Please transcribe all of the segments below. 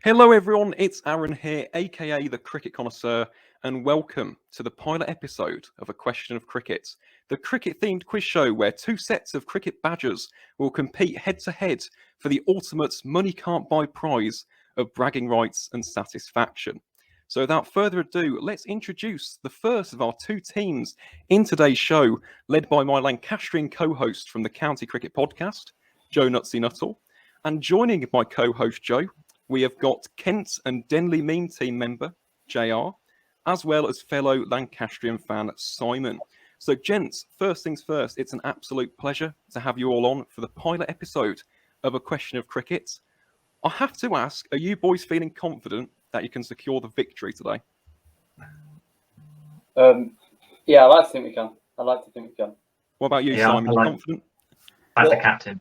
Hello everyone, it's Aaron here, aka the Cricket Connoisseur, and welcome to the pilot episode of A Question of Cricket, the cricket-themed quiz show where two sets of cricket badgers will compete head-to-head for the ultimate money-can't-buy prize of bragging rights and satisfaction. So without further ado, let's introduce the first of our two teams in today's show, led by my Lancastrian co-host from the County Cricket Podcast, Joe Nutsy Nuttall, and joining my co-host Joe, we have got Kent and Denley meme team member, JR, as well as fellow Lancastrian fan, Simon. So, gents, first things first, it's an absolute pleasure to have you all on for the pilot episode of A Question of Cricket. I have to ask, are you boys feeling confident that you can secure the victory today? Yeah, I like to think we can. What about you, Simon? You confident? As the captain.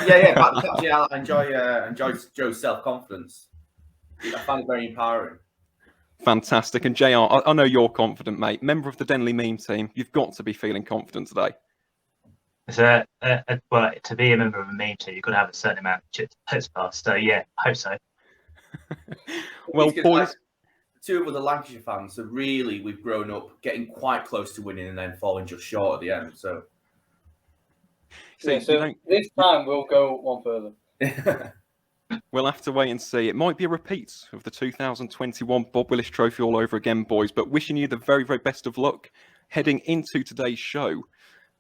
Yeah, I enjoy Joe's self-confidence. I find it very empowering. Fantastic. And JR, I know you're confident, mate. Member of the Denley meme team, you've got to be feeling confident today. Well, to be a member of a meme team, you've got to have a certain amount of chutzpah. So, yeah, I hope so. Well, boys... Two of us are Lancashire fans, so really we've grown up getting quite close to winning and then falling just short at the end. So... So this time we'll go one further. We'll have to wait and see. It might be a repeat of the 2021 Bob Willis Trophy all over again, boys, but wishing you the very, very best of luck heading into today's show.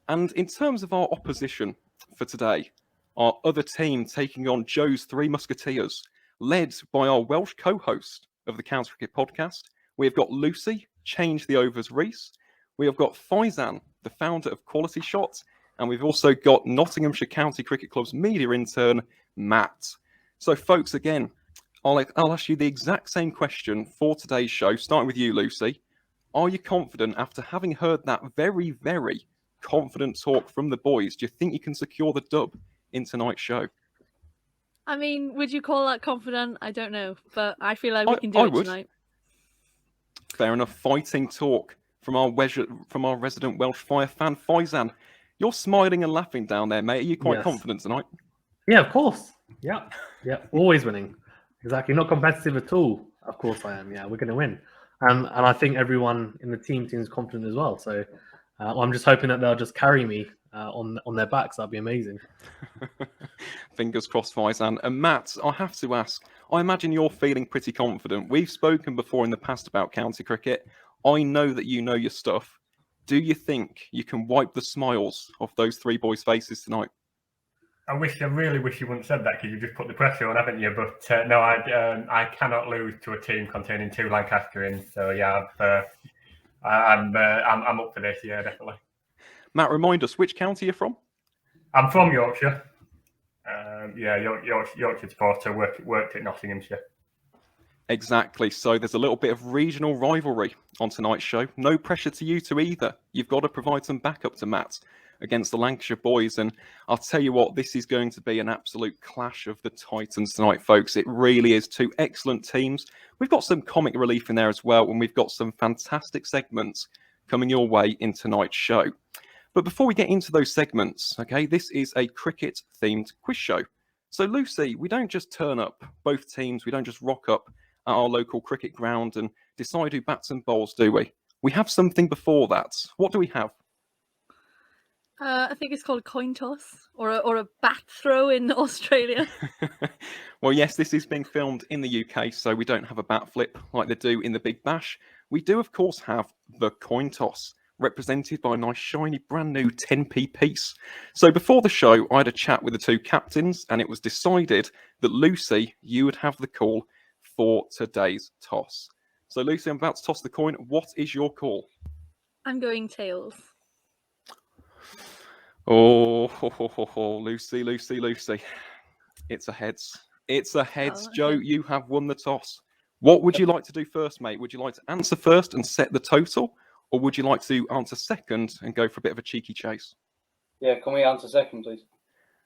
And in terms of our opposition for today, our other team taking on Joe's Three Musketeers, led by our Welsh co-host of the County Cricket Podcast, we've got Lucy, Change the Overs Reese. We have got Faizan, the founder of Quality Shot, and we've also got Nottinghamshire County Cricket Club's media intern, Matt. So, folks, again, I'll ask you the exact same question for today's show, starting with you, Lucy. Are you confident after having heard that very, very confident talk from the boys? Do you think you can secure the dub in tonight's show? I mean, would you call that confident? I don't know, but I feel like we can do it tonight. Fair enough. Fighting talk from our resident Welsh Fire fan, Faizan. You're smiling and laughing down there, mate. Are you quite confident tonight? Yeah, of course. Yeah. Always winning. Exactly. Not competitive at all. Of course I am. Yeah, we're going to win. And I think everyone in the team seems confident as well. So I'm just hoping that they'll just carry me on their backs. That'd be amazing. Fingers crossed, Faizan. And Matt, I have to ask, I imagine you're feeling pretty confident. We've spoken before in the past about county cricket. I know that you know your stuff. Do you think you can wipe the smiles off those three boys' faces tonight? I really wish you wouldn't have said that because you've just put the pressure on, haven't you? But no, I cannot lose to a team containing two Lancastrians. So yeah, I'm up for this. Yeah, definitely. Matt, remind us which county you're from. I'm from Yorkshire. Yorkshire supporter. Worked at Nottinghamshire. Exactly. So there's a little bit of regional rivalry on tonight's show. No pressure to you two either. You've got to provide some backup to Matt against the Lancashire boys. And I'll tell you what, this is going to be an absolute clash of the Titans tonight, folks. It really is. Two excellent teams. We've got some comic relief in there as well, and we've got some fantastic segments coming your way in tonight's show. But before we get into those segments, okay, this is a cricket-themed quiz show. So, Lucy, we don't just turn up, both teams, we don't just rock up at our local cricket ground and decide who bats and bowls, do we? We have something before that. What do we have? I think it's called a coin toss or a bat throw in Australia. Well, yes, this is being filmed in the UK, so we don't have a bat flip like they do in the Big Bash. We do, of course, have the coin toss, represented by a nice, shiny, brand new 10p piece. So before the show, I had a chat with the two captains, and it was decided that, Lucy, you would have the call for today's toss. So, Lucy, I'm about to toss the coin. What is your call? I'm going tails. Oh, Lucy. It's a heads. It's a heads. Oh, okay. Joe, you have won the toss. What would you like to do first, mate? Would you like to answer first and set the total? Or would you like to answer second and go for a bit of a cheeky chase? Yeah, can we answer second, please?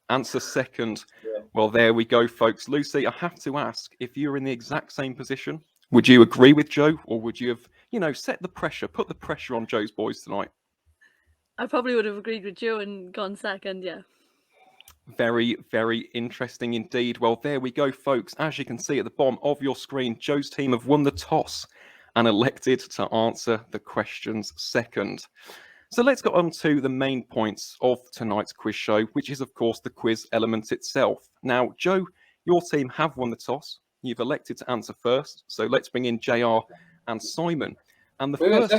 Answer second. Yeah. Well, there we go, folks. Lucy, I have to ask, if you were in the exact same position, would you agree with Joe, or would you have, set the pressure, put the pressure on Joe's boys tonight? I probably would have agreed with Joe and gone second, yeah. Very, very interesting indeed. Well, there we go, folks. As you can see at the bottom of your screen, Joe's team have won the toss and elected to answer the questions second. So let's get on to the main points of tonight's quiz show, which is, of course, the quiz element itself. Now, Joe, your team have won the toss. You've elected to answer first. So let's bring in JR and Simon. And the first...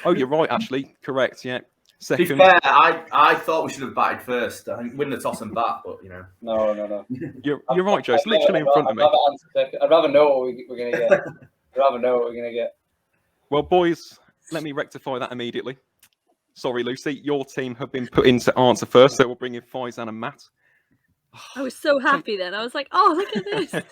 Oh, you're right, actually. Correct, yeah. Second. To be fair, I thought we should have batted first. I think win the toss and bat, but, you know. No. You're right, Joe. It's literally in front of me. I'd rather know what we're going to get. I'd rather know what we're going to get. Well, boys, let me rectify that immediately. Sorry, Lucy. Your team have been put in to answer first, so we'll bring in Faizan and Matt. I was so happy then. I was like, oh, look at this.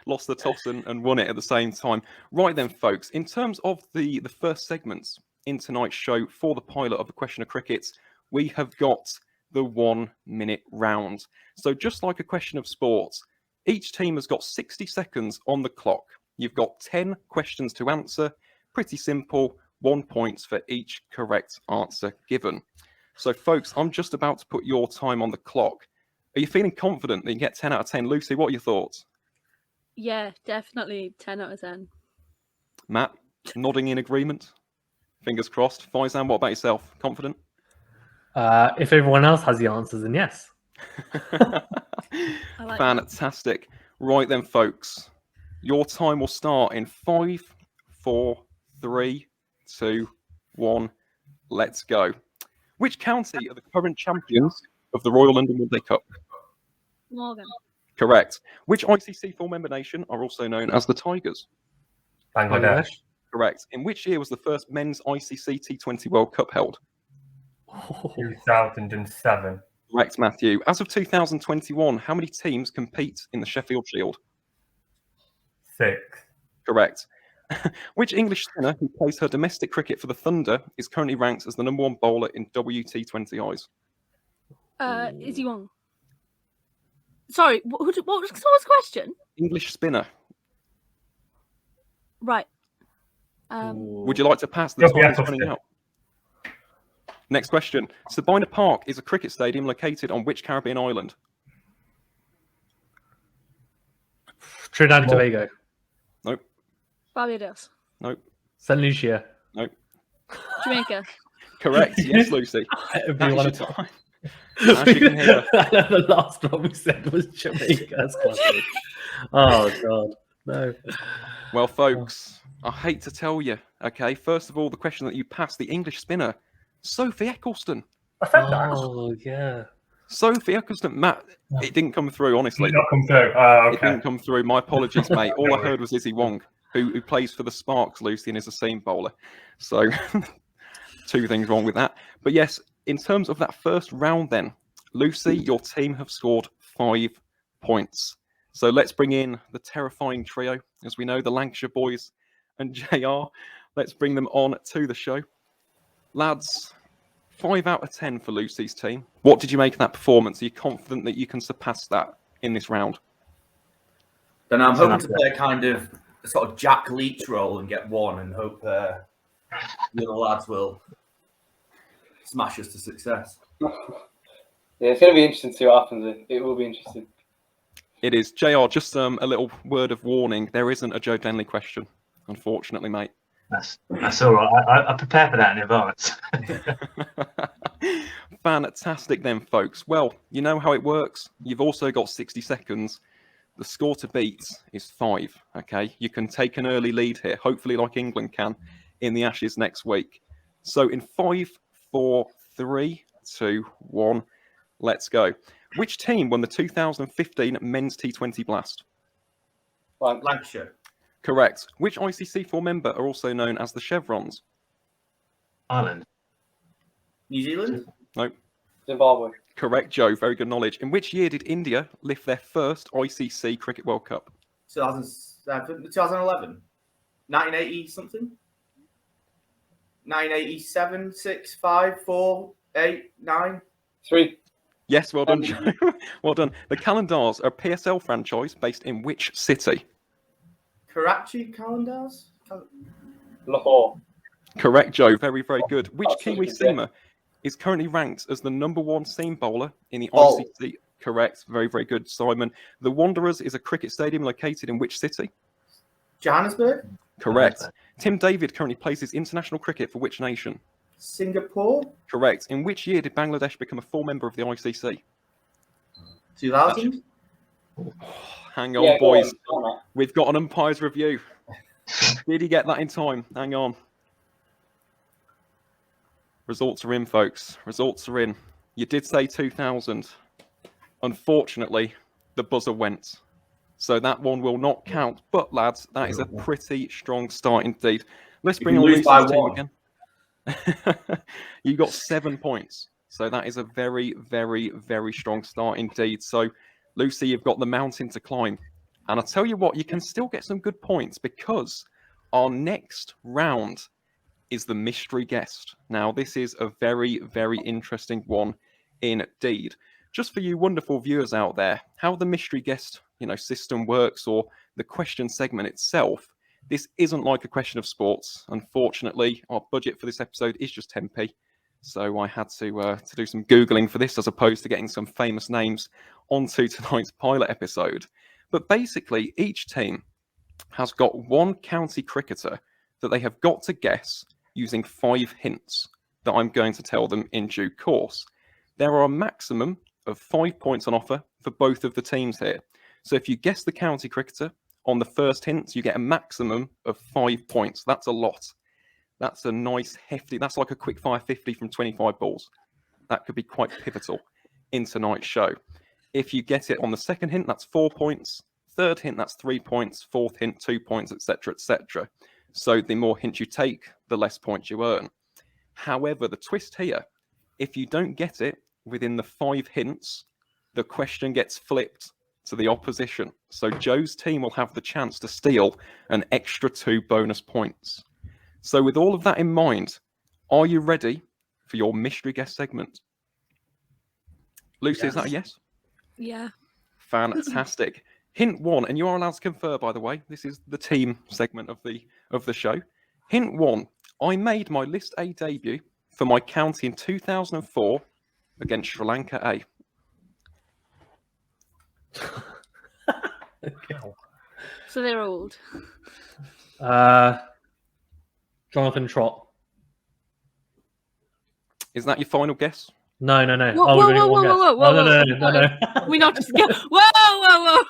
Lost the toss and won it at the same time. Right then, folks, in terms of the first segments in tonight's show for the pilot of A Question of Cricket, we have got the 1 minute round. So just like A Question of Sports, each team has got 60 seconds on the clock. You've got 10 questions to answer. Pretty simple. 1 point for each correct answer given. So, folks, I'm just about to put your time on the clock. Are you feeling confident that you get 10 out of 10? Lucy, what are your thoughts? Yeah, definitely 10 out of 10. Matt, nodding in agreement. Fingers crossed. Faizan, what about yourself? Confident? If everyone else has the answers, then yes. I like Fantastic. Right then, folks. Your time will start in 5, 4, 3, 2, 1. Let's go. Which county are the current champions of the Royal London One Day Cup? Morgan. Correct. Which ICC full member nation are also known as the Tigers? Bangladesh. Correct. In which year was the first men's ICC T20 World Cup held? 2007. Correct, Matthew. As of 2021, how many teams compete in the Sheffield Shield? 6. Correct. Which English spinner who plays her domestic cricket for the Thunder is currently ranked as the #1 bowler in WT20Is? Izzy Wong. Sorry, what was the question? English spinner. Right. Would you like to pass? The Yes, time is yes, running yes. out. Next question. Sabina Park is a cricket stadium located on which Caribbean island? Trinidad and Tobago. Nope. Barbados. Nope. St. Lucia. Nope. Jamaica. Correct. Yes, Lucy. It'd That be is one your of them. time. As you can hear. The last one we said was Jamaica. That's classic. Oh, God. No. Well, folks, I hate to tell you, okay, first of all, the question that you passed, the English spinner, Sophie Eccleston. I said that. Oh, yeah. Sophie Eccleston, Matt, it didn't come through, honestly. Did not come through. Oh, It okay. didn't come through. My apologies, mate. All I heard was Izzy Wong, who plays for the Sparks, Lucy, and is a seam bowler. So, two things wrong with that. But yes, in terms of that first round then, Lucy, your team have scored 5 points. So let's bring in the terrifying trio, as we know, the Lancashire boys and JR. Let's bring them on to the show. Lads, 5 out of 10 for Lucy's team. What did you make of that performance? Are you confident that you can surpass that in this round? Then I'm hoping to play a kind of a sort of Jack Leach role and get 1 and hope the other lads will smash us to success. Yeah, it's going to be interesting to see what happens. It will be interesting. It is. JR, just a little word of warning. There isn't a Joe Denley question, unfortunately, mate. That's all right. I prepared for that in advance. Fantastic then, folks. Well, you know how it works. You've also got 60 seconds. The score to beat is 5, okay? You can take an early lead here, hopefully like England can, in the Ashes next week. So in 5, 4, 3, 2, 1, let's go. Which team won the 2015 Men's T20 Blast? Lancashire. Correct. Which ICC4 member are also known as the Chevrons? Ireland. New Zealand? Nope. Zimbabwe. Correct, Joe. Very good knowledge. In which year did India lift their first ICC Cricket World Cup? 2007, 2011? 1980 something? 1987, 6, 5, 4, 8, 9? 3. Yes, well done, Joe. Well done. The Calendars are a PSL franchise based in which city? Karachi Calendars? Lahore. Correct, Joe. Very, very good. Which That's Kiwi such a good seamer is currently ranked as the #1 seam bowler in the Bolt. ICC. Correct. Very, very good, Simon. The Wanderers is a cricket stadium located in which city? Johannesburg, Correct. Johannesburg. Tim David currently plays his international cricket for which nation? Singapore, Correct. In which year did Bangladesh become a full member of the ICC? 2000. Hang on, Yeah, go boys. on, Matt. We've got an umpire's review. Did he get that in time? Hang on. Results are in, folks. Results are in. You did say 2000. Unfortunately, the buzzer went. So that one will not count. But, lads, that is a pretty strong start indeed. Let's bring you on lose by Lucy's team one. again. You got 7 points. So that is a very, very, very strong start indeed. So, Lucy, you've got the mountain to climb. And I'll tell you what, you can still get some good points because our next round is the mystery guest. Now, this is a very, very interesting one indeed. Just for you wonderful viewers out there, how the mystery guest, system works, or the question segment itself, this isn't like a question of sports. Unfortunately, our budget for this episode is just 10p. So I had to do some Googling for this as opposed to getting some famous names onto tonight's pilot episode. But basically, each team has got one county cricketer that they have got to guess using 5 hints that I'm going to tell them in due course. There are a maximum of 5 points on offer for both of the teams here. So if you guess the county cricketer on the first hint, you get a maximum of 5 points. That's a lot. That's a nice hefty, that's like a quick fire 50 from 25 balls. That could be quite pivotal in tonight's show. If you get it on the second hint, that's 4 points. Third hint, that's 3 points. Fourth hint, 2 points, etc., etc. So the more hints you take, the less points you earn. However, the twist here, if you don't get it within the 5 hints, the question gets flipped to the opposition. So Joe's team will have the chance to steal an extra 2 bonus points. So with all of that in mind, are you ready for your mystery guest segment? Lucy, Yes. is that a yes? Yeah. Fantastic. Hint 1, and you are allowed to confer, by the way. This is the team segment of the show. Hint 1, I made my List A debut for my county in 2004 against Sri Lanka A. So they're old. Jonathan Trott. Is that your final guess? No. Whoa, Oh, whoa, we're going whoa, one guess. whoa, whoa, whoa, No. We not just go. Whoa.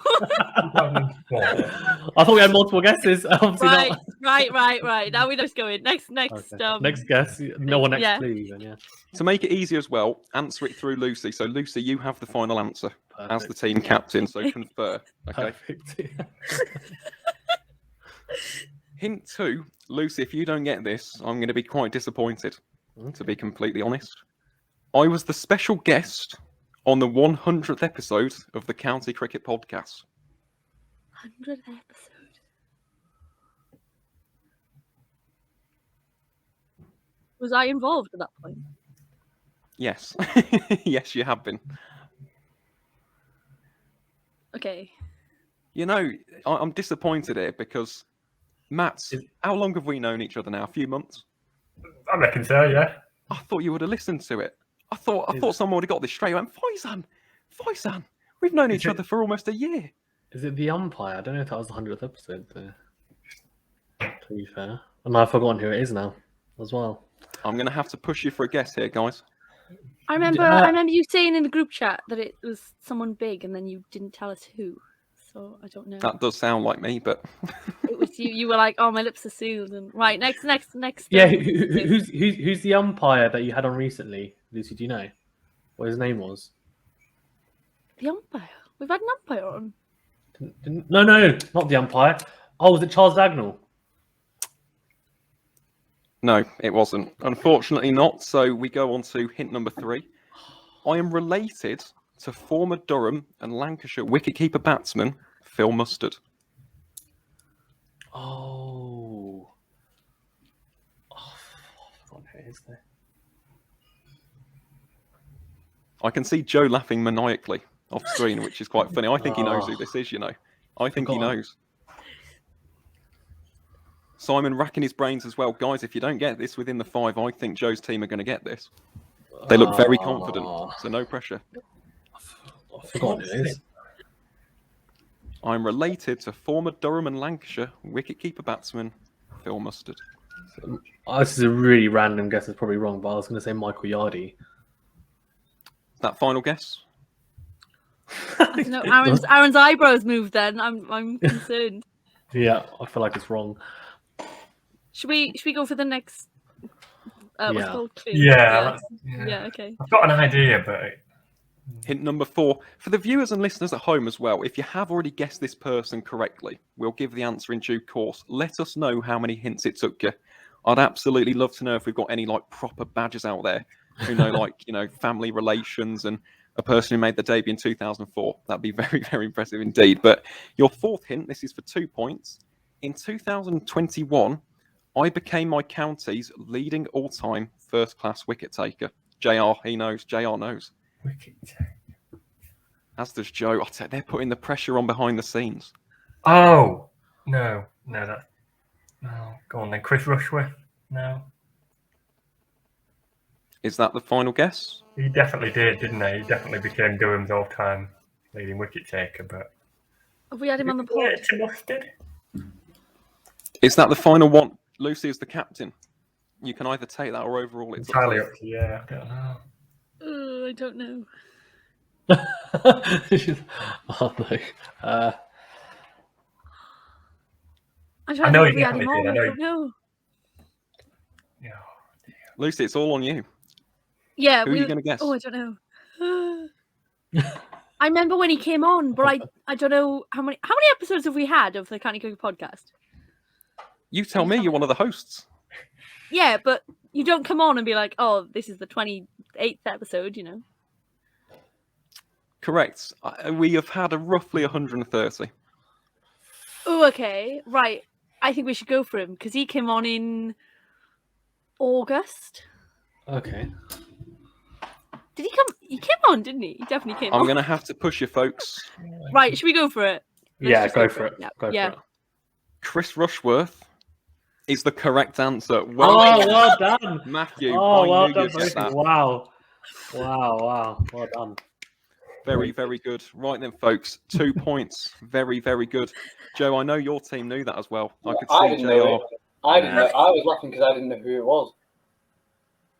I thought we had multiple guesses. Obviously not. Right. Now we just go in. Next. Okay. Next guess. No one next, yeah. please. Then, yeah. To make it easy as well, answer it through Lucy. So, Lucy, you have the final answer as the team captain, so confer. Okay. Perfect. Hint 2, Lucy, if you don't get this, I'm going to be quite disappointed, to be completely honest. I was the special guest on the 100th episode of the County Cricket Podcast. 100th episode. Was I involved at that point? Yes. Yes, you have been. Okay. I'm disappointed here because, Matt, how long have we known each other now? A few months? I reckon so, yeah. I thought you would have listened to it. I thought someone would have got this straight. I went, Faizan, we've known each other for almost a year. Is it the umpire? I don't know if that was the 100th episode. To be fair, and I've forgotten who it is now, as well. I'm going to have to push you for a guess here, guys. I remember you saying in the group chat that it was someone big, and then you didn't tell us who. So I don't know. That does sound like me, but It was you. You were like, "Oh, my lips are sealed." And right, next. Yeah, who's the umpire that you had on recently, Lucy? Do you know what his name was? The umpire. We've had an umpire on. No, not the umpire. Oh, was it Charles Dagnall? no, it wasn't. Unfortunately not. So we go on to hint number 3. I am related to former Durham and Lancashire wicketkeeper batsman Phil Mustard. Oh, I forgot who it is there. I can see Joe laughing maniacally off screen, which is quite funny. I think he knows who this is, I think he knows. Simon racking his brains as well. Guys, if you don't get this within the 5, I think Joe's team are going to get this. They look very confident, so no pressure. I forgot who it is. I'm related to former Durham and Lancashire wicketkeeper batsman Phil Mustard. This is a really random guess. It's probably wrong, but I was going to say Michael Yardy. That final guess? I don't know. Aaron's eyebrows moved. Then I'm concerned. Yeah, I feel like it's wrong. Should we go for the next? What's it called? Clue? Yeah. Okay. I've got an idea, but Hint number 4. For the viewers and listeners at home as well, if you have already guessed this person correctly, we'll give the answer in due course. Let us know how many hints it took you. I'd absolutely love to know if we've got any like proper badgers out there who know like, family relations and a person who made the debut in 2004. That'd be very, very impressive indeed. But your 4th hint, this is for 2 points. In 2021, I became my county's leading all-time first-class wicket taker. JR, he knows. JR knows. As does Joe. They're putting the pressure on behind the scenes. Oh no, that. No, go on then. Chris Rushworth. No, Is that the final guess? he definitely did, didn't he? He definitely became Durham's all-time leading wicket taker. But Have we had him on the yeah, pod? to Mustard. Is that the final one? Lucy is the captain. You can either take that or overall it's Entirely up to you. I don't know. I don't know. Oh no. I know he we had him definitely on. did. I don't know. Yeah. Lucy, it's all on you. Yeah. Who are you going to guess? Oh, I don't know. I remember when he came on, but I don't know how many episodes have we had of the Canny Cooker podcast? You tell me. You're one of the hosts. Yeah, but you don't come on and be like, "Oh, this is the 28th episode," Correct. We have had a roughly 130. Oh, okay, right. I think we should go for him because he came on in August. Okay. Did he come? He came on, didn't he? He definitely came I'm on. going to have to push you, folks. Right, should we go for it? Let's Yeah, just go for it. Yeah. Go yeah. for it. Chris Rushworth is the correct answer. Well done. Matthew. Oh, I well knew done, you'd get both. that. Wow. Well done. Very, very good. Right then, folks. 2 points. Very, very good. Joe, I know your team knew that as well. I could I see didn't know JR. it. I didn't know. I was laughing because I didn't know who it was.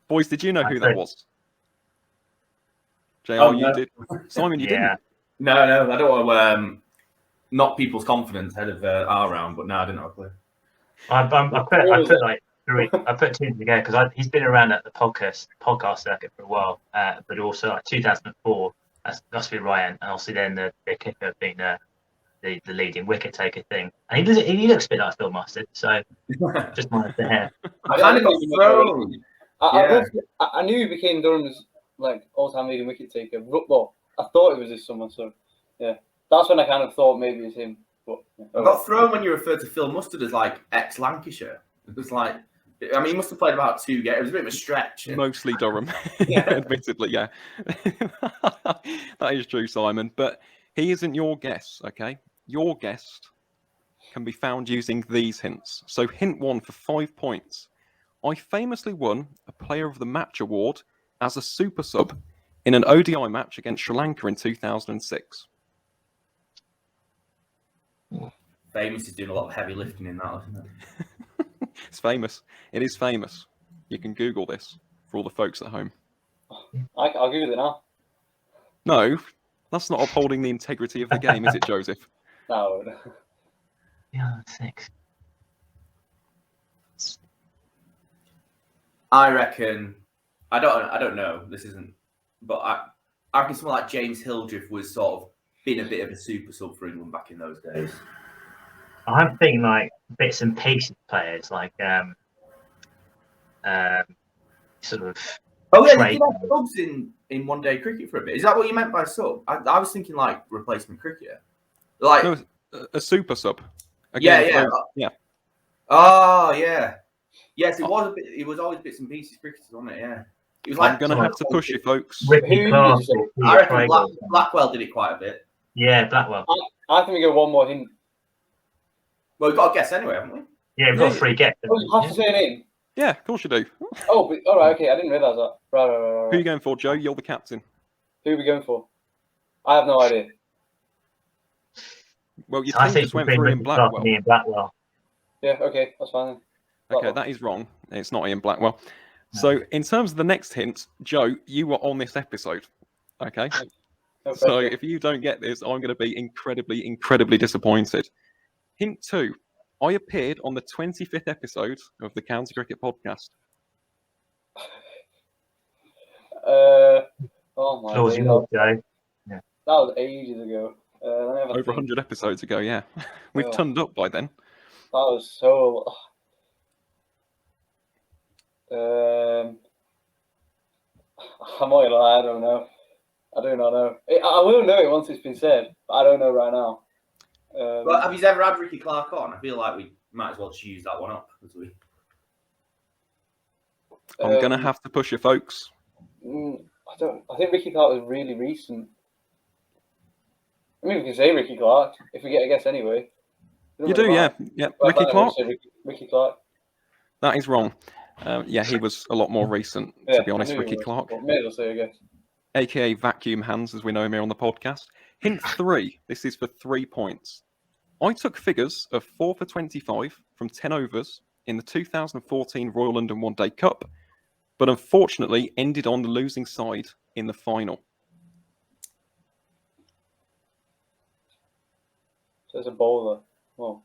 Boys, did you know who that was? JR, Oh, you no. did. Simon, you Yeah. didn't. No, I don't want to knock people's confidence ahead of our round, but no, I didn't have a clue. I put like 3. I put 2 together because he's been around at the podcast circuit for a while, but also like 2004. That's been Ryan, and obviously then the kicker being the leading wicket taker thing, and he looks a bit like Phil Mustard, so just minus the hair. I kind of got thrown. I knew he became Durham's all-time leading wicket taker. Well, I thought it was this summer, so yeah, that's when I kind of thought maybe it's him. But I got thrown when you referred to Phil Mustard as ex-Lancashire. It was he must have played about 2 games. It was a bit of a stretch. Mostly Durham. Yeah. Admittedly, yeah. That is true, Simon. But he isn't your guess, okay? Your guest can be found using these hints. So hint 1 for 5 points. I famously won a Player of the Match award as a super sub in an ODI match against Sri Lanka in 2006. Famous is doing a lot of heavy lifting in that, isn't it? It's famous. It is famous. You can Google this for all the folks at home. I'll Google it now. No, that's not upholding the integrity of the game, is it, Joseph? No. Yeah, 6. I reckon. I don't know. This isn't. But I reckon someone like James Hildreth was sort of been a bit of a super sub for England back in those days. I'm thinking like bits and pieces players, like sort of. Oh yeah, Trade. they did have subs in one-day cricket for a bit. Is that what you meant by sub? I was thinking like replacement cricketer. Like No, a super sub. yeah. Yeah. Oh yeah. Yes, it was a bit. It was always bits and pieces cricketers, wasn't it? Yeah. It was I'm going to have to push you, folks. Ricky Who Clark. did you I reckon Blackwell did it quite a bit. Yeah, Blackwell. I think we go one more hint. Well, we've got to guess anyway, haven't we? Yeah, we've got 3 gets. Oh, you have to say a name. Yeah, of course you do. Oh, but, all right, okay. I didn't realise that. Right. Who are you going for, Joe? You're the captain. Who are we going for? I have no idea. Well, your So I team think just went between for Ian Ricky Clark and Blackwell. Ian Blackwell. Yeah, okay, that's fine. Then. Okay, Blackwell. that is wrong. It's not Ian Blackwell. So, in terms of the next hint, Joe, you were on this episode. Okay. No So, pressure. if you don't get this, I'm going to be incredibly, incredibly disappointed. Hint 2. I appeared on the 25th episode of the County Cricket Podcast. Oh my Floor's days. yours, Joe. That was ages ago. Let me have a Over think. 100 episodes ago, yeah. We've Oh. turned up by then. That was so. I'm not gonna lie, I don't know. I do not know. I will know it once it's been said, but I don't know right now. But have you ever had Ricky Clark on? I feel like we might as well choose that one up. As we... I'm going to have to push you, folks. I think Ricky Clark was really recent. I mean, we can say Ricky Clark if we get a guess anyway. You do, yeah. Yeah, Well, Ricky I Clark? say Ricky Clark. That is wrong. Yeah, he was a lot more recent, to be honest, Ricky Clark. May as well say, I guess. AKA Vacuum Hands, as we know him here on the podcast. Hint 3. This is for 3 points. I took figures of 4 for 25 from 10 overs in the 2014 Royal London One Day Cup, but unfortunately ended on the losing side in the final. So it's a bowler. Well,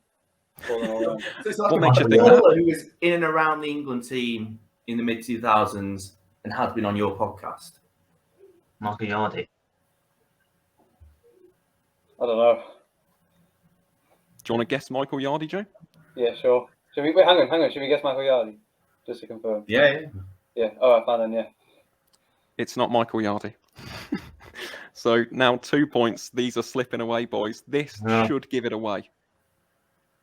bowling all around. So it's like What a makes you think bowler who was in and around the England team in the mid-2000s and had been on your podcast. Michael Yardy. I don't know. Do you want to guess Michael Yardy, Joe? Yeah, sure. Should we wait? Hang on. Should we guess Michael Yardy? Just to confirm. Yeah. Yeah. All right, fine then. Yeah. It's not Michael Yardy. So now 2 points. These are slipping away, boys. This should give it away.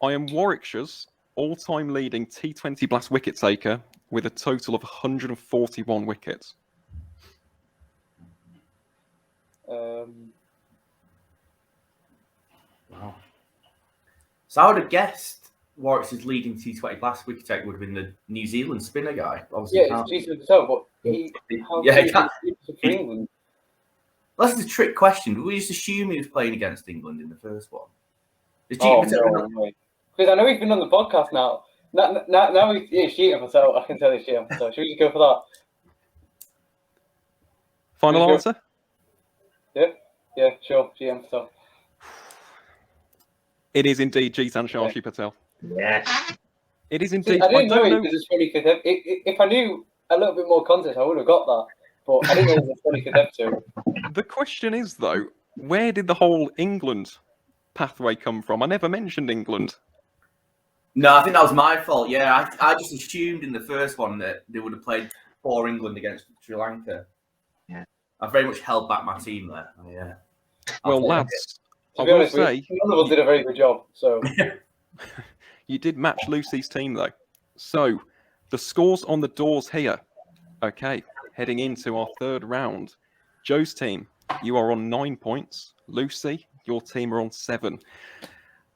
I am Warwickshire's all-time leading T20 Blast wicket taker with a total of 141 wickets. Wow. So I would have guessed Warwick's leading T20 Blast wicket taker would have been the New Zealand spinner guy. Obviously, Yeah, it's Jason Patel, but he can't. For England. That's the trick question. Did we just assume he was playing against England in the first one? Is Oh, Patel no. Because I know he's been on the podcast now. Now he's cheating Patel. I can tell he's cheating Patel. Should we just go for that? Final Sure. answer? Yeah, sure. GM Patel. It is indeed Jitan Shashi Patel. Yes. It is See, indeed. I didn't know don't it was a 25th episode. If I knew a little bit more context, I would have got that. But I didn't know it was a 25th episode. The question is, though, where did the whole England pathway come from? I never mentioned England. No, I think that was my fault. Yeah, I just assumed in the first one that they would have played for England against Sri Lanka. Yeah. I very much held back my team there. Yeah. Well, lads, I To be will honest, say none of us did a very good job. So you did match Lucy's team, though. So the scores on the doors here. Okay, heading into our third round. Joe's team, you are on 9 points. Lucy, your team are on 7.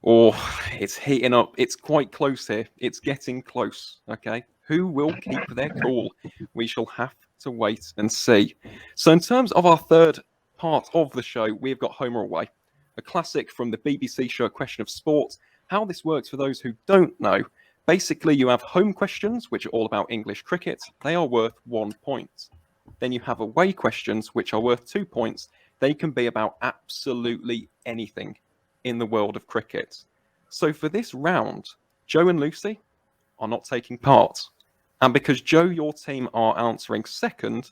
Oh, it's heating up. It's quite close here. It's getting close. Okay, who will keep their cool? We shall have to wait and see. So in terms of our third part of the show, we've got Home or Away, a classic from the BBC show Question of Sport. How this works for those who don't know, basically you have home questions, which are all about English cricket. They are worth 1 point. Then you have away questions, which are worth 2 points. They can be about absolutely anything in the world of cricket. So for this round, Joe and Lucy are not taking part. And because Joe, your team are answering second,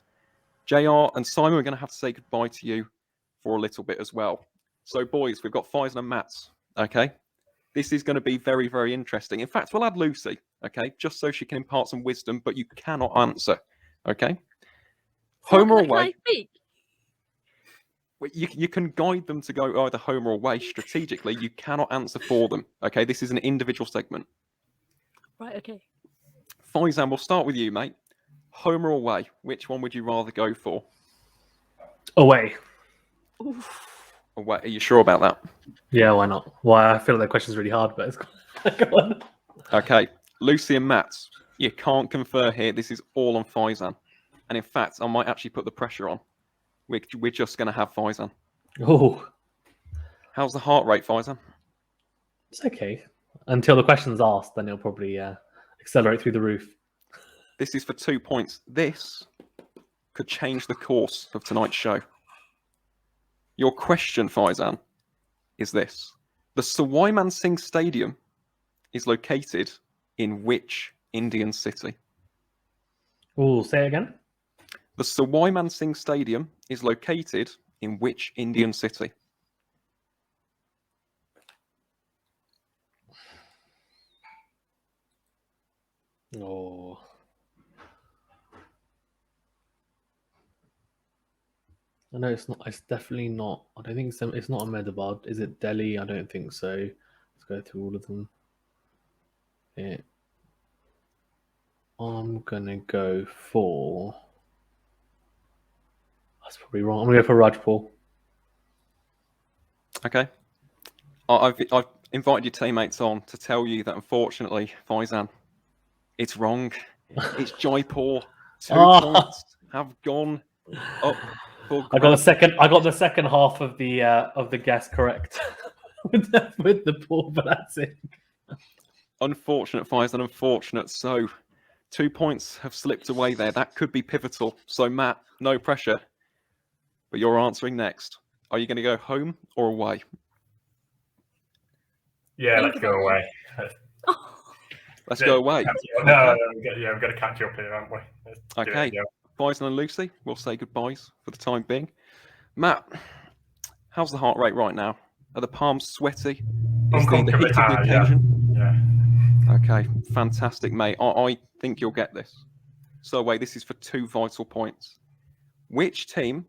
JR and Simon are going to have to say goodbye to you for a little bit as well. So boys, we've got Faizan and Matt, okay? This is going to be very, very interesting. In fact, we'll add Lucy, okay? Just so she can impart some wisdom, but you cannot answer, okay? Home or Can I away? speak? You can guide them to go either home or away strategically. You cannot answer for them, okay? This is an individual segment. Right, okay. Faizan, we'll start with you, mate. Home or away? Which one would you rather go for? Away. Away. Are you sure about that? Yeah, why not? Why? I feel like that question's really hard, but it's go on. Okay. Lucy and Matt, You can't confer here. This is all on Faizan. And in fact, I might actually put the pressure on. We're just going to have Faizan. Oh, How's the heart rate, Faizan? it's okay. Until the question's asked, then it'll probably accelerate through the roof. This is for 2 points. This could change the course of tonight's show. Your question, Faizan, is this. The Sawai Man Singh Stadium is located in which Indian city? Oh, say it again. The Sawai Man Singh Stadium is located in which Indian city? Oh. I know it's not. It's definitely not. I don't think it's not Ahmedabad. Is it Delhi? I don't think so. Let's go through all of them. I'm gonna go for. That's probably wrong. I'm gonna go for Rajpur. Okay. I've invited your teammates on to tell you that unfortunately, Faizan, it's wrong. It's Jaipur. 2 points have gone up. I got the second half of the guess correct with the ball, but that's it. Unfortunate, Faizan, unfortunate. So 2 points have slipped away there. That could be pivotal. So Matt, no pressure. But you're answering next. Are you going to go home or away? Yeah, let's go away. Let's go away. No, we've got to catch up here, haven't we? Okay. Faizan and Lucy, we'll say goodbyes for the time being. Matt, how's the heart rate right now? Are the palms sweaty? Is the heat of the occasion? Yeah. Okay, fantastic, mate. I think you'll get this. So, wait, this is for 2 vital points. Which team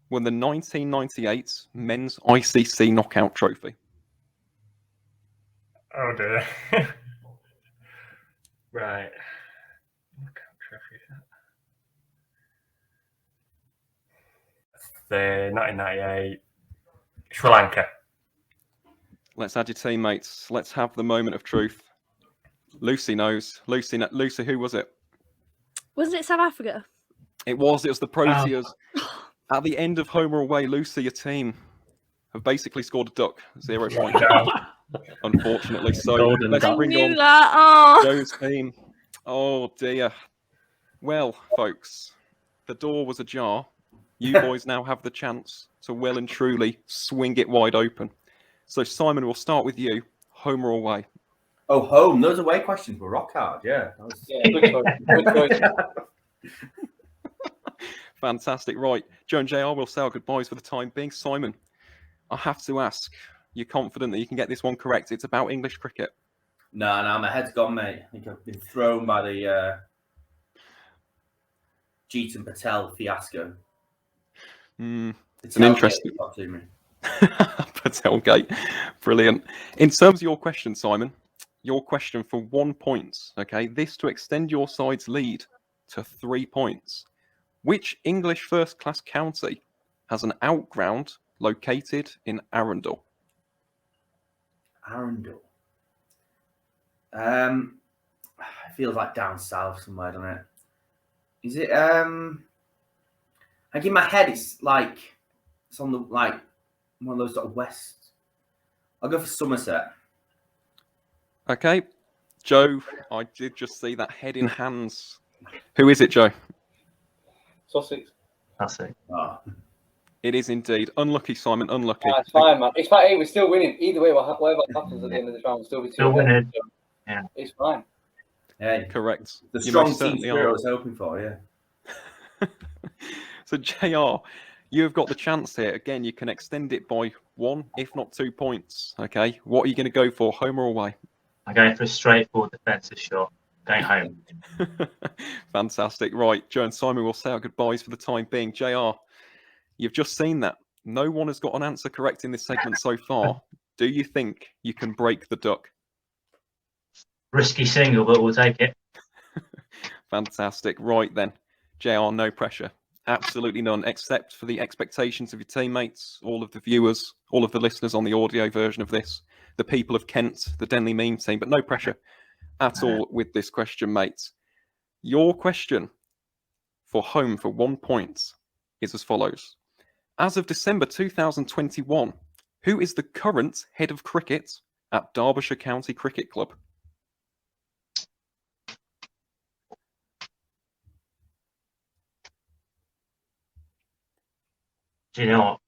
won the 1998 Men's ICC Knockout Trophy? Oh, dear. Right. Knockout trophy. The 1998 Sri Lanka. Let's add your teammates. Let's have the moment of truth. Lucy knows. Lucy, who was it? Wasn't it South Africa? It was the Proteas. At the end of home or away, Lucy, your team have basically scored a duck. 0 points. Unfortunately. So let's bring on Joe's team. Oh dear. Well, folks, the door was ajar. You boys now have the chance to well and truly swing it wide open. So Simon, we'll start with you. Home or away? Oh, home. Those away questions were rock hard. Yeah. Good choice. Good choice. Fantastic. Right. Joe and JR will say our goodbyes for the time being. Simon, I have to ask, you're confident that you can get this one correct? It's about English cricket. No, my head's gone, mate. I think I've been thrown by the Jeetan Patel fiasco. It's an interesting to me. Patel Gate. Brilliant. In terms of your question, Simon, your question for 1 point. Okay, this to extend your side's lead to 3 points. Which English first-class county has an outground located in Arundel? Arundel. It feels like down south somewhere, doesn't it? Is it? Like in my head, it's like it's on the one of those sort of west. I'll go for Somerset. Okay, Joe. I did just see that head in hands. Who is it, Joe? Sussex. That's it. Oh. It is indeed. Unlucky, Simon. Unlucky. It's fine, man. It's fine. Hey, we're still winning. Either way, whatever happens at the end of the round, we'll still be Still winning. So Yeah. it's fine. Hey, Correct. the You strong most team certainly spirit I are. was hoping for. Yeah. So, JR, you have got the chance here. Again, you can extend it by 1, if not 2 points. Okay. What are you going to go for, home or away? I'm going for a straightforward defensive shot. Going home. Fantastic. Right. Joe and Simon will say our goodbyes for the time being. JR, you've just seen that. No one has got an answer correct in this segment so far. Do you think you can break the duck? Risky single, but we'll take it. Fantastic. Right then. JR, no pressure. Absolutely none, except for the expectations of your teammates, all of the viewers, all of the listeners on the audio version of this, the people of Kent, the Denley meme team, but no pressure at all with this question, mates. Your question for home for 1 point is as follows. As of December 2021, who is the current head of cricket at Derbyshire County Cricket Club? Do you know what?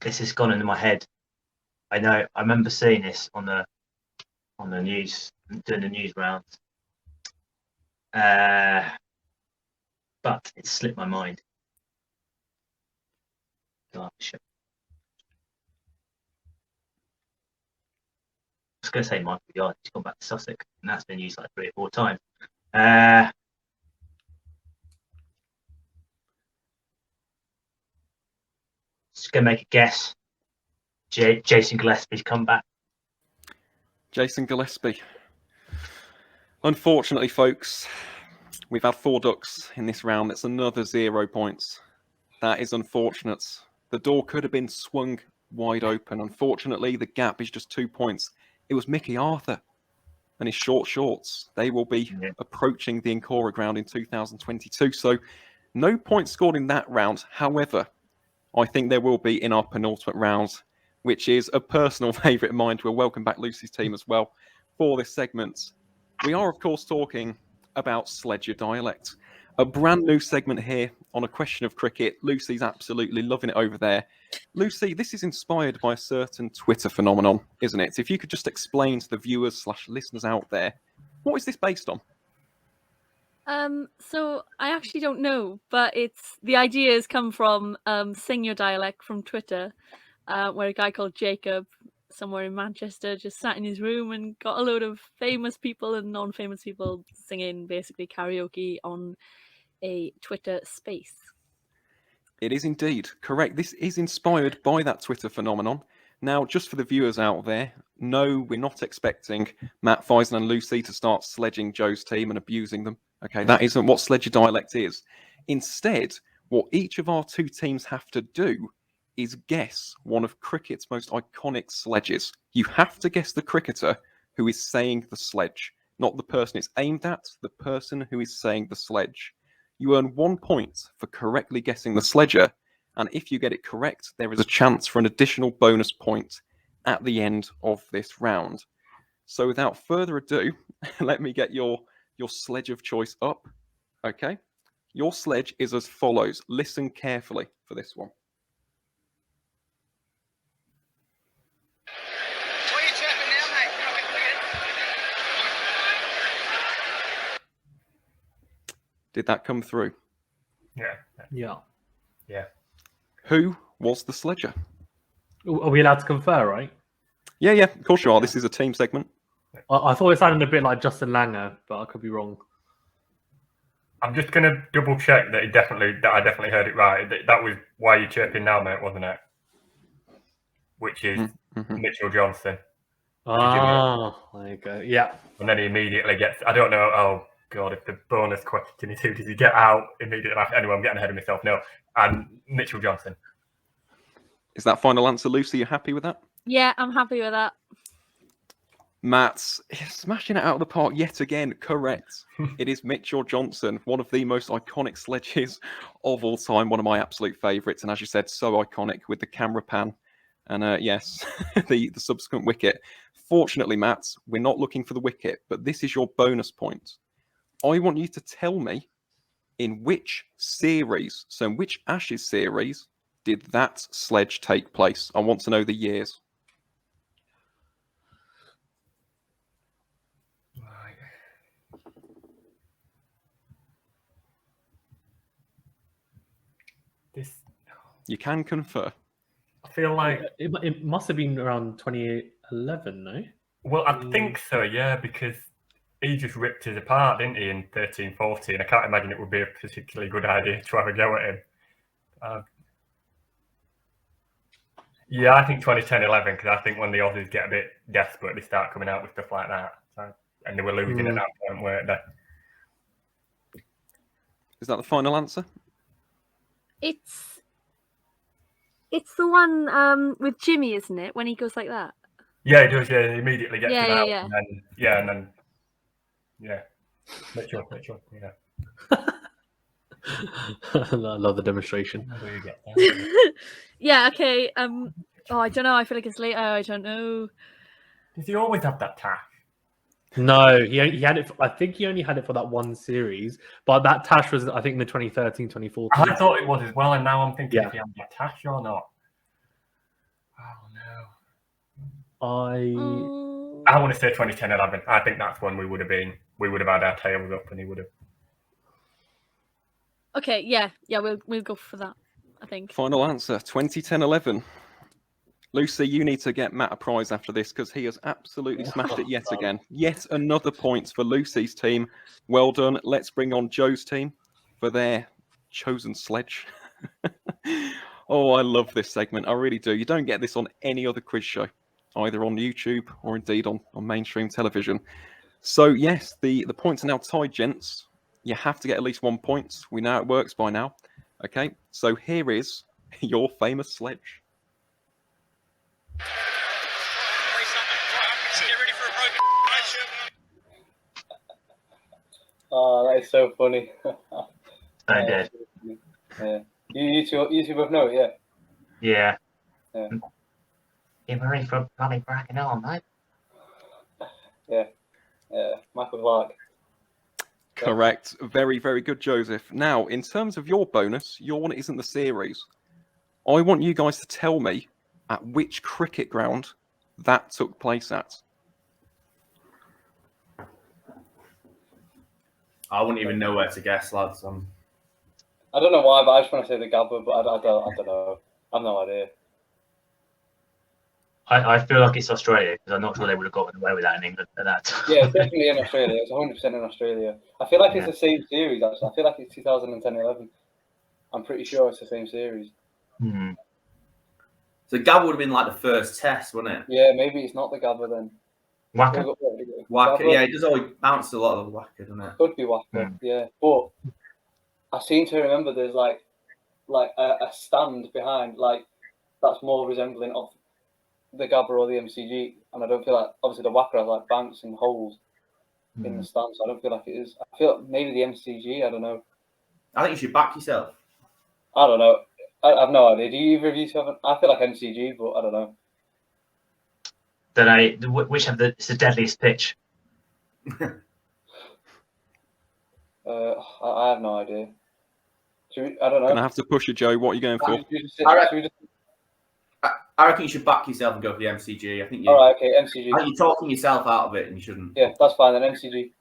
This has gone into my head. I know. I remember seeing this on the news, doing the news rounds. But it slipped my mind. Derbyshire. I was going to say Michael Yard. He's gone back to Sussex, and that's been used like 3 or 4 times. Just going to make a guess. Jason Gillespie's come back. Jason Gillespie. Unfortunately, folks, we've had 4 ducks in this round. That's another 0 points. That is unfortunate. The door could have been swung wide open. Unfortunately, the gap is just 2 points. It was Mickey Arthur and his short shorts. They will be approaching the Ancora ground in 2022. So no points scored in that round. However, I think there will be in our penultimate round, which is a personal favourite of mine. We'll welcome back Lucy's team as well for this segment. We are, of course, talking about Sledge Your Dialect, a brand new segment here on A Question of Cricket. Lucy's absolutely loving it over there. Lucy, this is inspired by a certain Twitter phenomenon, isn't it? If you could just explain to the viewers / listeners out there, what is this based on? So I actually don't know, but the idea has come from Sing Your Dialect from Twitter, where a guy called Jacob, somewhere in Manchester, just sat in his room and got a load of famous people and non-famous people singing basically karaoke on a Twitter space. It is indeed correct. This is inspired by that Twitter phenomenon. Now, just for the viewers out there, no, we're not expecting Matt, Faizan and Lucy to start sledging Joe's team and abusing them. Okay, that isn't what Sledge Your Dialect is. Instead, what each of our 2 teams have to do is guess one of cricket's most iconic sledges. You have to guess the cricketer who is saying the sledge, not the person it's aimed at, the person who is saying the sledge. You earn 1 point for correctly guessing the sledger, and if you get it correct, there is a chance for an additional bonus point at the end of this round. So without further ado, let me get your sledge of choice up. Okay, your sledge is as follows. Listen carefully for this one. What are you chirping now, mate? You're not getting cricket. Did that come through? Yeah. Who was the sledger? Are we allowed to confer, right? Yeah, of course you are. This is a team segment. I thought it sounded a bit like Justin Langer, but I could be wrong. I'm just going to double check that I definitely heard it right. That was Why You Chirping Now, Mate, wasn't it? Which is Mitchell Johnson. Oh, there you go. Yeah. And then he immediately gets, I don't know, oh God, if the bonus question is who does he get out immediately? Anyway, I'm getting ahead of myself now. And Mitchell Johnson. Is that final answer, Lucy? You happy with that? Yeah, I'm happy with that. Matt's smashing it out of the park yet again. Correct. It is Mitchell Johnson, one of the most iconic sledges of all time, one of my absolute favourites. And as you said, so iconic with the camera pan and yes, the subsequent wicket. Fortunately, Matt, we're not looking for the wicket, but this is your bonus point. I want you to tell me in which series, so in which Ashes series, did that sledge take place? I want to know the years. You can confer. I feel like it must have been around 2011, no? Well, I think so, yeah, because he just ripped us apart, didn't he, in 13-14? I can't imagine it would be a particularly good idea to have a go at him. Yeah, I think 2010-11, because I think when the Aussies get a bit desperate, they start coming out with stuff like that. So, and they were losing at that point, weren't they? Is that the final answer? It's the one with Jimmy, isn't it? When he goes like that. Yeah, he does. Yeah, he immediately gets it out. Yeah. And then, Mitchell, yeah. I love the demonstration. How do you get that? Yeah, okay. Oh, I don't know. I feel like it's later. I don't know. Does he always have that tash? No, he had it. I think he only had it for that one series, but that tash was, I think, in the 2013, 2014. I thought it was as well, and now I'm thinking Yeah. if he had that tash or not. Oh no. Oh. I want to say 2010, 11. I think that's when we would have had our tails up, and he would have. Okay, yeah, we'll go for that. I think. Final answer, 2010-11. Lucy, you need to get Matt a prize after this because he has absolutely smashed it yet again. Yet another point for Lucy's team. Well done. Let's bring on Joe's team for their chosen sledge. Oh, I love this segment. I really do. You don't get this on any other quiz show, either on YouTube or indeed on mainstream television. So, yes, the points are now tied, gents. You have to get at least 1 point. We know it works by now. Okay, so here is your famous sledge. Get ready for a broken Oh, that is so funny. I did. Yeah. You two both know it, yeah? Yeah. Yeah. Get ready for a bloody bracket on, mate. Yeah. Michael Clark. Correct. Very, very good, Joseph. Now, in terms of your bonus, your one isn't the series. I want you guys to tell me at which cricket ground that took place at. I wouldn't even know where to guess, lads. I don't know why, but I just want to say the Gabba, but I don't know. I've no idea. I feel like it's Australia because I'm not sure they would have gotten away with that in England at that time. Yeah, it's definitely in Australia. It's 100% in Australia. I feel like it's the same series, actually. I feel like it's 2010-11. I'm pretty sure it's the same series. Hmm. So Gabba would have been like the first test, wouldn't it? Yeah, maybe it's not the Gabba then. Wacker? Wacker, Gabba yeah, it does always bounce a lot of the Wacker, doesn't it? could be Wacker, yeah. But I seem to remember there's like a stand behind, like that's more resembling of the Gabba or the MCG, and I don't feel like obviously the Wacker has like banks and holes in the stand, so I don't feel like it is. I feel like maybe the MCG. I don't know. I think you should back yourself. I don't know. I've no idea. Do you either of you two have? I feel like MCG, but I don't know. Then which have it's the deadliest pitch? I have no idea. I don't know. Gonna have to push you, Joe. What are you going for? I reckon you should back yourself and go for the MCG. I think you. All right, okay, MCG. I think you're talking yourself out of it, and you shouldn't. Yeah, that's fine then. MCG.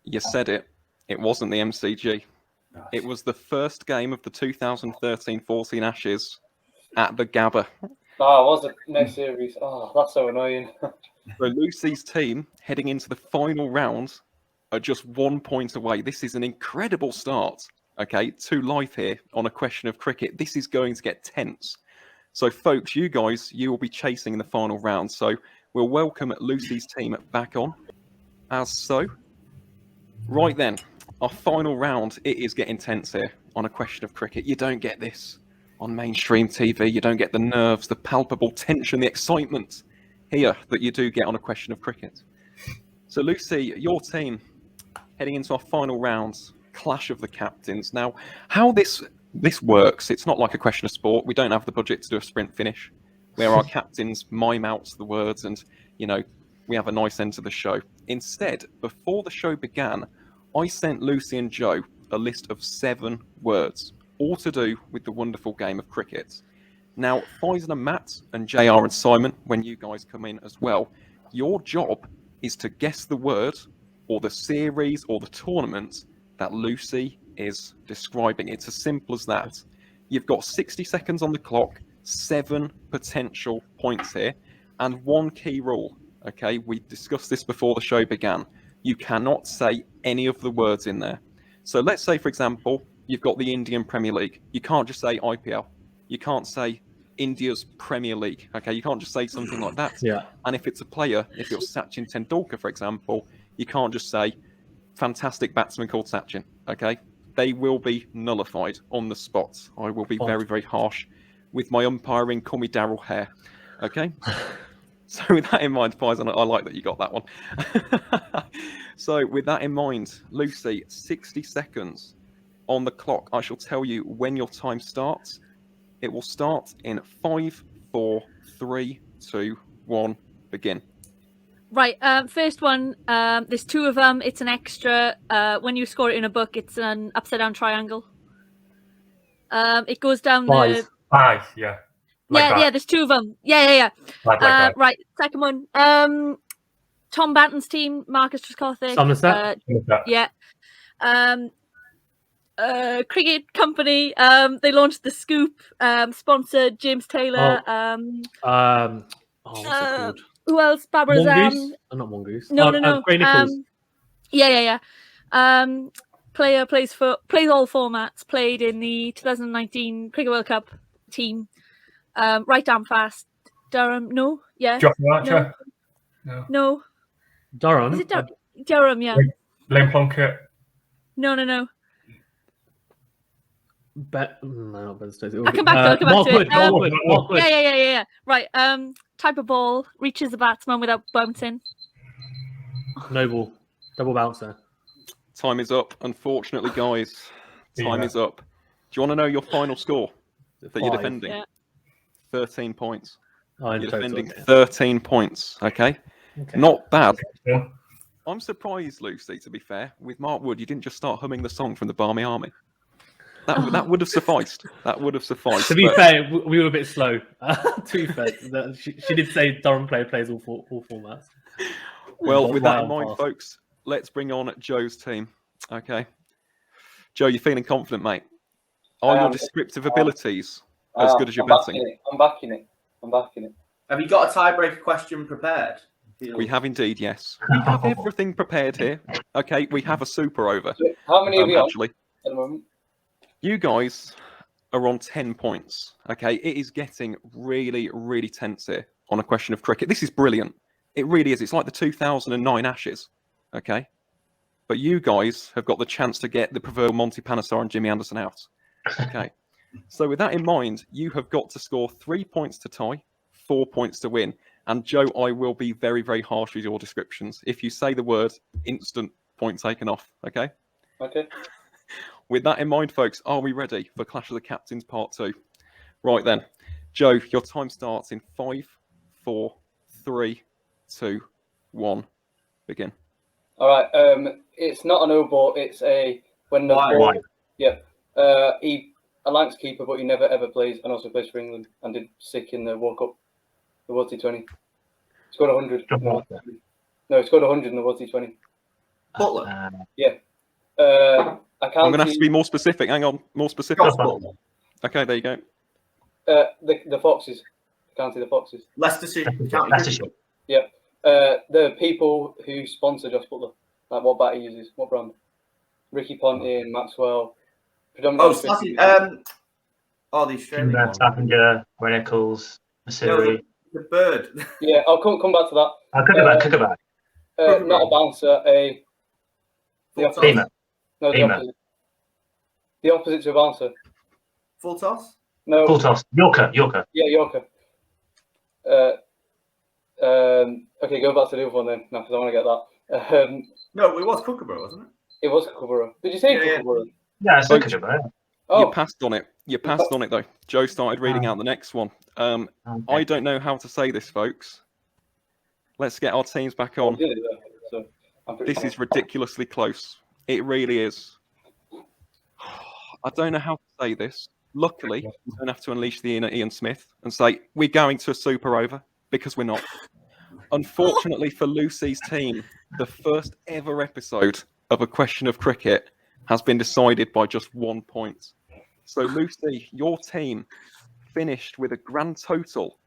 You said it. It wasn't the MCG. It was the first game of the 2013-14 Ashes at the Gabba. Oh, it was the next series. Oh, that's so annoying. So Lucy's team heading into the final round are just 1 point away. This is an incredible start. Okay, to life here on A Question of Cricket. This is going to get tense. So, folks, you guys, you will be chasing in the final round. So, we'll welcome Lucy's team back on. As so. Right then, our final round, it is getting tense here on A Question of Cricket. You don't get this on mainstream TV. You don't get the nerves, the palpable tension, the excitement here that you do get on A Question of Cricket. So, Lucy, your team heading into our final rounds. Clash of the captains. Now, how this works, it's not like A Question of Sport. We don't have the budget to do a sprint finish where our captains mime out the words and, we have a nice end to the show. Instead, before the show began, I sent Lucy and Joe a list of 7 words, all to do with the wonderful game of cricket. Now, Faizan and Matt and JR and Simon, when you guys come in as well, your job is to guess the word or the series or the tournament that Lucy is describing. It's as simple as that. You've got 60 seconds on the clock, 7 potential points here, and 1 key rule. Okay, we discussed this before the show began. You cannot say any of the words in there. So let's say, for example, you've got the Indian Premier League. You can't just say IPL. You can't say India's Premier League. Okay, you can't just say something like that. Yeah. And if it's a player, if you're Sachin Tendulkar, for example, you can't just say fantastic batsman called Sachin. Okay, they will be nullified on the spot. I will be very, very harsh with my umpiring. Call me Daryl Hare. Okay. So with that in mind, Faizan, I like that you got that one. So with that in mind, Lucy, 60 seconds on the clock. I shall tell you when your time starts. It will start in 5, 4, 3, 2, 1, begin. Right. First one. There's two of them. It's an extra. When you score it in a book, it's an upside down triangle. It goes down the. Five, yeah. Like Yeah, that. yeah. There's two of them. Yeah. Like. Right. Second one. Tom Banton's team, Marcus Trescothick. Somerset. Yeah. Cricket company. They launched the Scoop. Sponsored James Taylor. What's it called? Who else? Barbara Mongoose? Not Mongoose. No. Gray Nichols. Yeah. Player plays all formats. Played in the 2019 Cricket World Cup team. Right arm fast. Durham. No. Yeah. Joffrey Archer. No. Durham. Is it Durham? Yeah. Lane Plunkett. No. No, not Ben Stokes. I'll come back to it. Mark Wood. Yeah. Right. Type of ball reaches the batsman without bouncing. Noble. Double bouncer. Time is up. Unfortunately, guys, time is up. Do you want to know your final score that you're defending? Yeah. 13 points. You're defending 13 points. Okay. Not bad. Yeah. I'm surprised, Lucy, to be fair. With Mark Wood, you didn't just start humming the song from the Barmy Army. That would have sufficed. That would have sufficed. To be fair, we were a bit slow. To be fair, she did say Durham plays all formats. Well, with that in mind, folks, let's bring on Joe's team. Okay. Joe, you feeling confident, mate? Are your descriptive abilities as good as your batting? I'm backing it. Have you got a tiebreaker question prepared? We have indeed, yes. We have everything prepared here. Okay, we have a super over. So how many of you actually? at the moment? You guys are on 10 points. Okay, it is getting really, really tense here on a question of cricket. This is brilliant. It really is. It's like the 2009 Ashes. Okay, but you guys have got the chance to get the proverbial Monty Panesar and Jimmy Anderson out. Okay, so with that in mind, you have got to score 3 points to tie, 4 points to win. And Joe, I will be very, very harsh with your descriptions. If you say the word, instant point taken off. Okay. Okay. With that in mind, folks, are we ready for Clash of the Captains Part 2? Right then. Joe, your time starts in 5, 4, 3, 2, 1. Begin. All right. It's not an O ball. It's a when the ball. Yeah. He a Lancs keeper, but he never ever plays, and also plays for England, and did sick in the World Cup, the World T20. Scored 100. No, he scored 100 in the World T20. Butler. Yeah. I'm going to have to be more specific. Hang on, more specific. Okay, there you go. The Foxes. County the Foxes. Leicestershire. Yeah. The people who sponsor Josh Butler, like what bat he uses, what brand? Ricky Ponting, Maxwell. Predominantly. The Australian one. Staffinger, Ray Nichols, Masuri. The bird. Yeah, I'll come back to that. Cookerback. Not a bouncer, the opposite. No, the opposite. The opposite to a bouncer. Full toss? No. Full toss. Yorker. Yeah, Yorker. Okay, go back to the other one then. No, because I want to get that. No, it was Kookaburra, wasn't it? It was Kookaburra. Did you say Kookaburra? Yeah, it's Kookaburra. You passed on it. You passed on it, though. Joe started reading out the next one. I don't know how to say this, folks. Let's get our teams back on. This is ridiculously close. It really is. I don't know how to say this. Luckily, we don't have to unleash the inner Ian Smith and say, we're going to a super over, because we're not. Unfortunately for Lucy's team, the first ever episode of A Question of Cricket has been decided by just 1 point. So, Lucy, your team finished with a grand total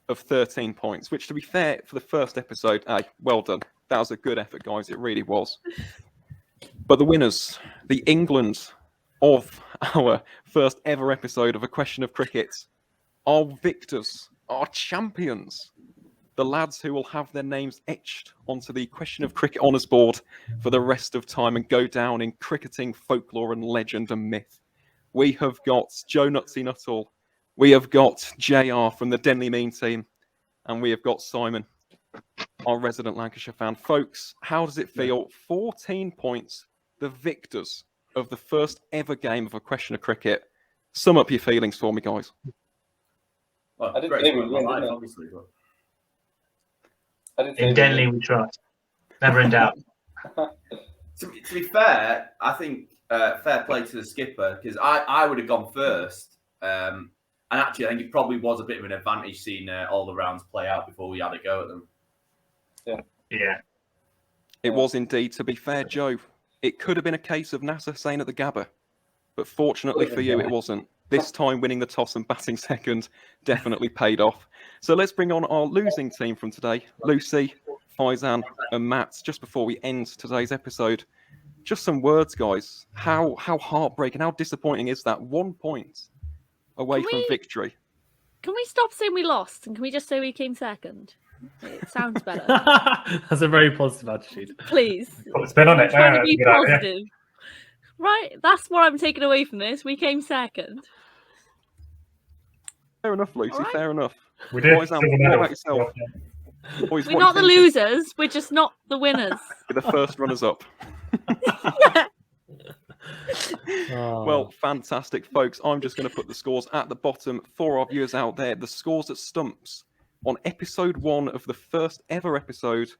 of 13 points, which, to be fair, for the first episode, well done. That was a good effort, guys. It really was. But the winners, the England of our first ever episode of A Question of Cricket, our victors, our champions, the lads who will have their names etched onto the Question of Cricket honours board for the rest of time and go down in cricketing folklore and legend and myth. We have got Joe Nutsy Nuttall, we have got JR from the Denley Mean team, and we have got Simon our resident Lancashire fan. Folks, how does it feel? 14 points, the victors of the first ever game of A Question of Cricket. Sum up your feelings for me, guys. Well, I didn't great say to we win win, live, didn't I? obviously. But... I didn't say In Denley, we trust. Never in doubt. To be fair, I think fair play to the skipper, because I would have gone first. And actually, I think it probably was a bit of an advantage seeing all the rounds play out before we had a go at them. Yeah. It was indeed. To be fair, Joe, it could have been a case of Nasser saying at the Gabba, but fortunately for you, it wasn't. This time, winning the toss and batting second definitely paid off. So let's bring on our losing team from today. Lucy, Faizan and Matt, just before we end today's episode, just some words, guys. How heartbreaking, how disappointing is that? 1 point away from victory. Can we stop saying we lost and can we just say we came second? It sounds better. That's a very positive attitude. Please. Put a spin on it. Trying to be Good idea. positive. Right, that's what I'm taking away from this. We came second. Fair enough, Lucy, All right. fair enough. We did. Faizan, what about yourself? Boys, We're what not are the you thinking? losers, we're just not the winners. We're the first runners-up. Oh. Well, fantastic, folks. I'm just going to put the scores at the bottom for our viewers out there. The scores at Stumps on episode 1 of the first ever episode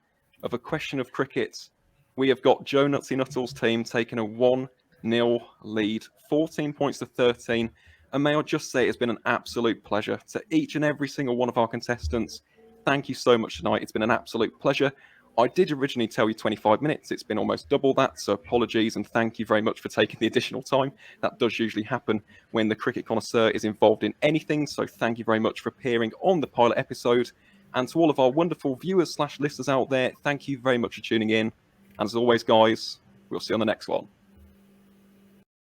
of A Question of Cricket. We have got Joe Nutsy Nuttall's team taking a 1-0 lead, 14 points to 13. And may I just say, it's been an absolute pleasure to each and every single one of our contestants. Thank you so much tonight. It's been an absolute pleasure. I did originally tell you 25 minutes. It's been almost double that, so apologies and thank you very much for taking the additional time. That does usually happen when the cricket connoisseur is involved in anything, so thank you very much for appearing on the pilot episode. And to all of our wonderful viewers/listeners out there, thank you very much for tuning in. And as always, guys, we'll see you on the next one.